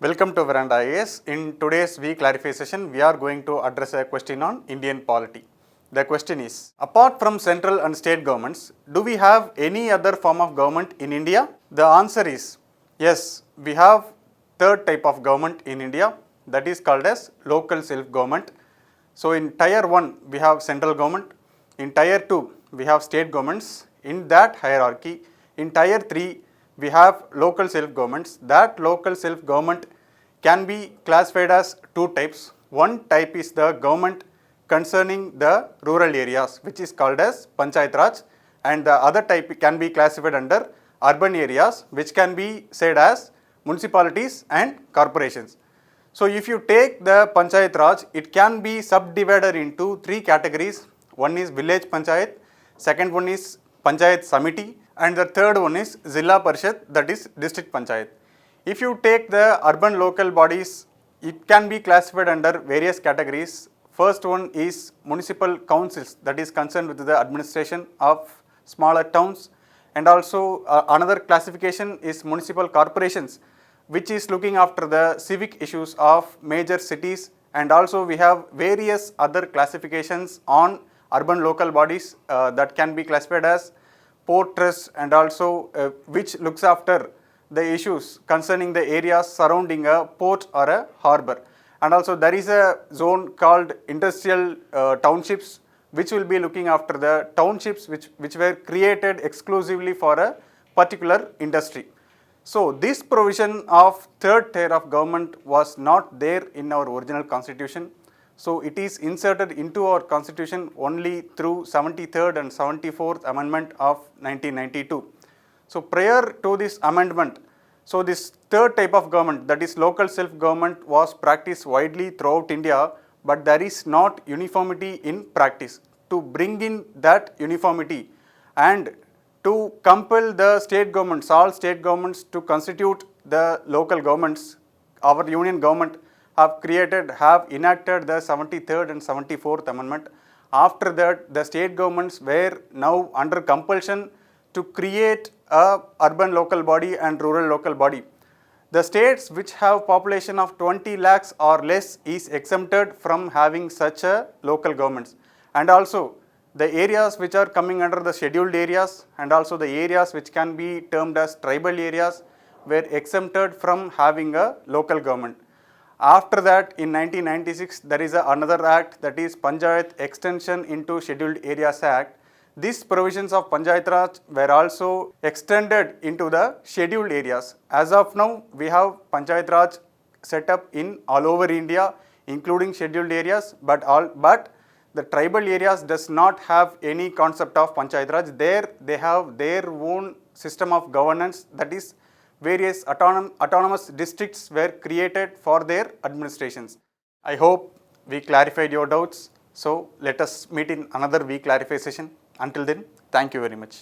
Welcome to Veranda IAS. In today's VeClarify session, we are going to address a question on Indian polity. The question is, apart from central and state governments, do we have any other form of government in India? The answer is, yes, we have third type of government in India, that is called as local self-government. So in tier 1, we have central government. In tier 2, we have state governments. In that hierarchy, in tier 3, we have local self-governments. That local self-government can be classified as two types. One type is the government concerning the rural areas, which is called as Panchayat Raj, and the other type can be classified under urban areas, which can be said as municipalities and corporations. So if you take the Panchayat Raj, it can be subdivided into three categories. One is village Panchayat, second one is Panchayat Samiti, and the third one is Zilla Parishad, that is district Panchayat. If you take the urban local bodies, it can be classified under various categories. First one is municipal councils, that is concerned with the administration of smaller towns, and also another classification is municipal corporations, which is looking after the civic issues of major cities, and also we have various other classifications on urban local bodies that can be classified as port trust, and also which looks after the issues concerning the areas surrounding a port or a harbour. And also there is a zone called industrial townships, which will be looking after the townships which were created exclusively for a particular industry. So this provision of third tier of government was not there in our original constitution. So it is inserted into our constitution only through 73rd and 74th amendment of 1992. So prior to this amendment, so this third type of government, that is local self-government, was practiced widely throughout India, but there is not uniformity in practice. To bring in that uniformity and to compel the state governments, all state governments to constitute the local governments, our union government have enacted the 73rd and 74th amendment. After that, the state governments were now under compulsion to create a urban local body and rural local body. The states which have population of 20 lakhs or less is exempted from having such a local governments. And also the areas which are coming under the scheduled areas and also the areas which can be termed as tribal areas were exempted from having a local government. After that, in 1996, there is another act, that is Panchayat Extension into Scheduled Areas Act. These provisions of Panchayat Raj were also extended into the scheduled areas. As of now, we have Panchayat Raj set up in all over India, including scheduled areas, but the tribal areas does not have any concept of Panchayat Raj. There they have their own system of governance, that is various autonomous districts were created for their administrations. I hope we clarified your doubts. So let us meet in another VeClarify session. Until then, thank you very much.